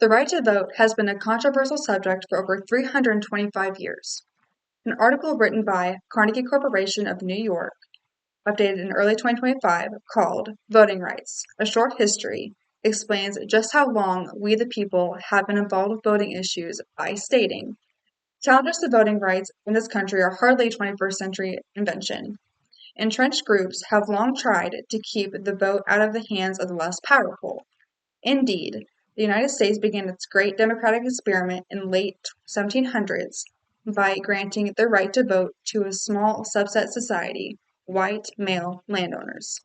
The right to vote has been a controversial subject for over 325 years. An article written by Carnegie Corporation of New York, updated in early 2025, called Voting Rights: A Short History, explains just how long we the people have been involved with voting issues by stating, challenges to voting rights in this country are hardly a 21st century invention. Entrenched groups have long tried to keep the vote out of the hands of the less powerful. Indeed, the United States began its great democratic experiment in late 1700s by granting the right to vote to a small subset society, white male landowners.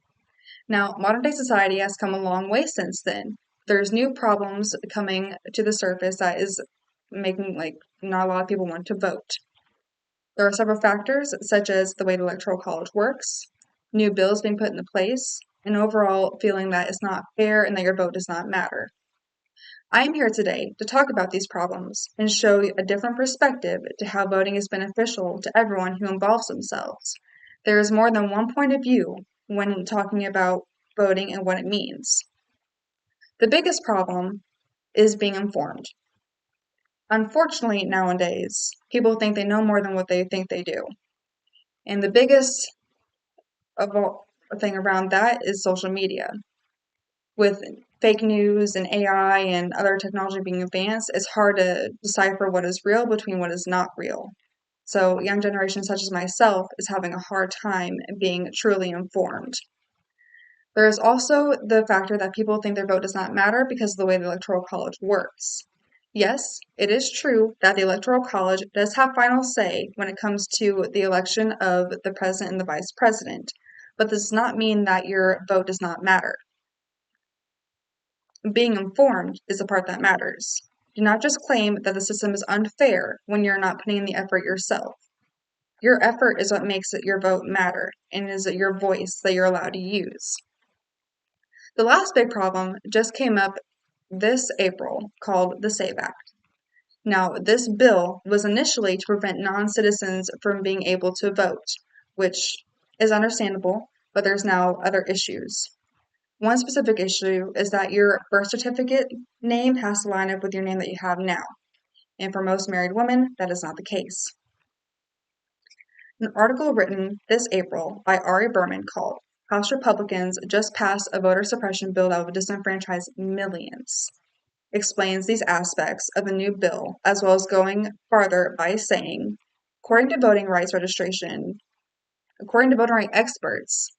Now, modern-day society has come a long way since then. There's new problems coming to the surface that is making not a lot of people want to vote. There are several factors, such as the way the Electoral College works, new bills being put into place, and overall feeling that it's not fair and that your vote does not matter. I am here today to talk about these problems and show a different perspective to how voting is beneficial to everyone who involves themselves. There is more than one point of view when talking about voting and what it means. The biggest problem is being informed. Unfortunately, nowadays, people think they know more than what they think they do. And the biggest thing around that is social media. With fake news and AI and other technology being advanced, it's hard to decipher what is real between what is not real. So young generation such as myself is having a hard time being truly informed. There is also the factor that people think their vote does not matter because of the way the Electoral College works. Yes, it is true that the Electoral College does have final say when it comes to the election of the president and the vice president, but this does not mean that your vote does not matter. Being informed is the part that matters. Do not just claim that the system is unfair when you're not putting in the effort yourself. Your effort is what makes your vote matter, and is your voice that you're allowed to use. The last big problem just came up this April, called the SAVE Act. Now, this bill was initially to prevent non-citizens from being able to vote, which is understandable, but there's now other issues. One specific issue is that your birth certificate name has to line up with your name that you have now. And for most married women, that is not the case. An article written this April by Ari Berman called House Republicans Just Passed a Voter Suppression Bill That Would Disenfranchise Millions explains these aspects of the new bill, as well as going farther by saying, according to voting rights experts,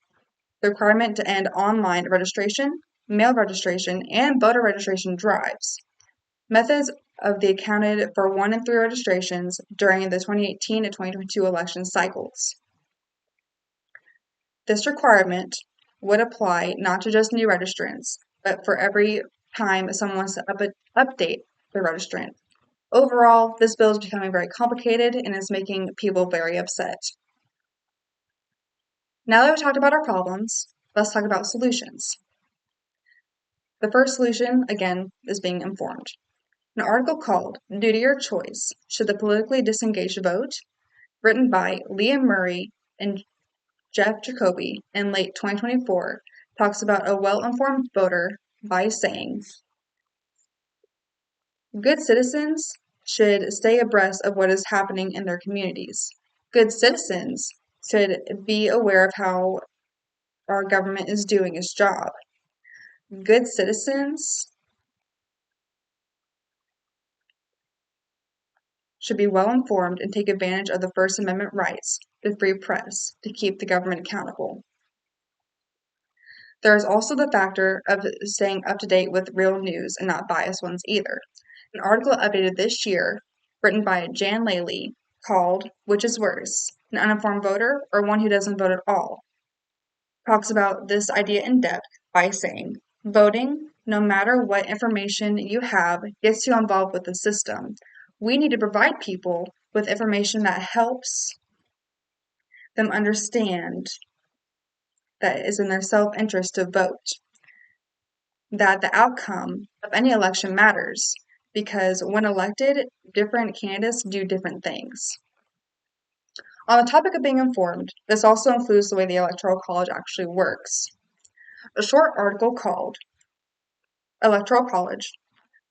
the requirement to end online registration, mail registration, and voter registration drives. Methods of the accounted for 1 in 3 registrations during the 2018 to 2022 election cycles. This requirement would apply not to just new registrants, but for every time someone wants to update their registrant. Overall, this bill is becoming very complicated and is making people very upset. Now that we've talked about our problems, let's talk about solutions. The first solution, again, is being informed. An article called Due to Your Choice, Should the Politically Disengaged Vote?, written by Leah Murray and Jeff Jacoby in late 2024, talks about a well-informed voter by saying, good citizens should stay abreast of what is happening in their communities. Good citizens should be aware of how our government is doing its job. Good citizens should be well informed and take advantage of the First Amendment rights, the free press, to keep the government accountable. There is also the factor of staying up to date with real news and not biased ones either. An article updated this year, written by Jan Laley, called Which is Worse, an Uninformed Voter or One Who Doesn't Vote at All?, talks about this idea in depth by saying, voting, no matter what information you have, gets you involved with the system. We need to provide people with information that helps them understand that it is in their self-interest to vote, that the outcome of any election matters, because when elected, different candidates do different things. On the topic of being informed, this also includes the way the Electoral College actually works. A short article called Electoral College,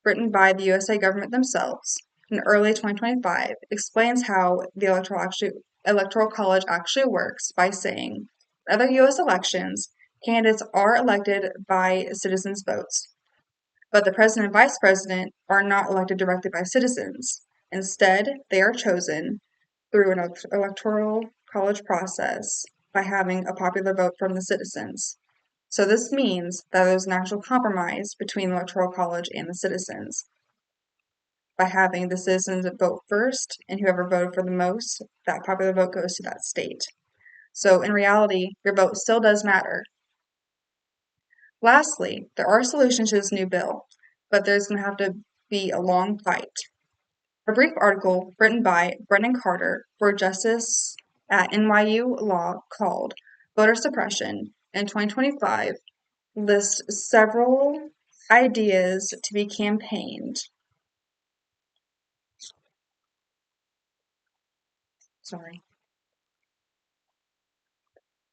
written by the USA government themselves in early 2025, explains how the Electoral College actually works by saying, other U.S. elections, candidates are elected by citizens' votes, but the president and vice president are not elected directly by citizens. Instead, they are chosen through an electoral college process by having a popular vote from the citizens. So this means that there's an actual compromise between the electoral college and the citizens by having the citizens vote first, and whoever voted for the most, that popular vote goes to that state. So in reality, your vote still does matter. Lastly, there are solutions to this new bill, but there's going to have to be a long fight. A brief article written by Brendan Carter for Justice at NYU Law called Voter Suppression in 2025 lists several ideas to be campaigned.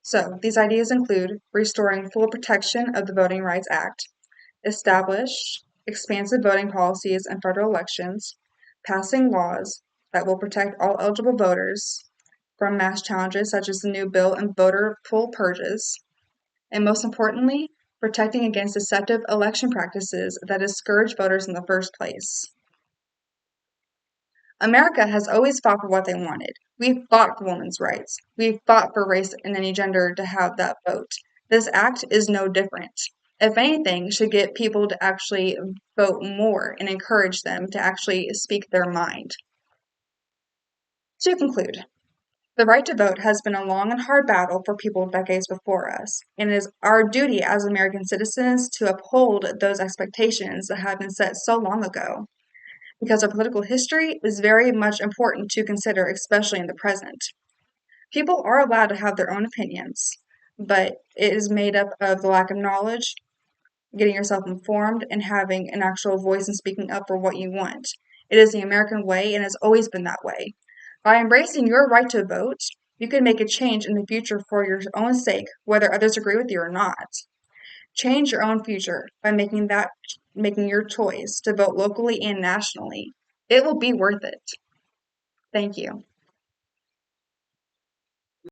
So, these ideas include restoring full protection of the Voting Rights Act, establish expansive voting policies in federal elections, passing laws that will protect all eligible voters from mass challenges such as the new bill and voter poll purges, and most importantly, protecting against deceptive election practices that discourage voters in the first place. America has always fought for what they wanted. We've fought for women's rights. We've fought for race and any gender to have that vote. This act is no different. If anything, should get people to actually vote more and encourage them to actually speak their mind. To conclude, the right to vote has been a long and hard battle for people decades before us, and it is our duty as American citizens to uphold those expectations that have been set so long ago, because our political history is very much important to consider, especially in the present. People are allowed to have their own opinions, but it is made up of the lack of knowledge, getting yourself informed, and having an actual voice and speaking up for what you want. It is the American way and has always been that way. By embracing your right to vote, you can make a change in the future for your own sake, whether others agree with you or not. Change your own future by making your choice to vote locally and nationally. It will be worth it. Thank you.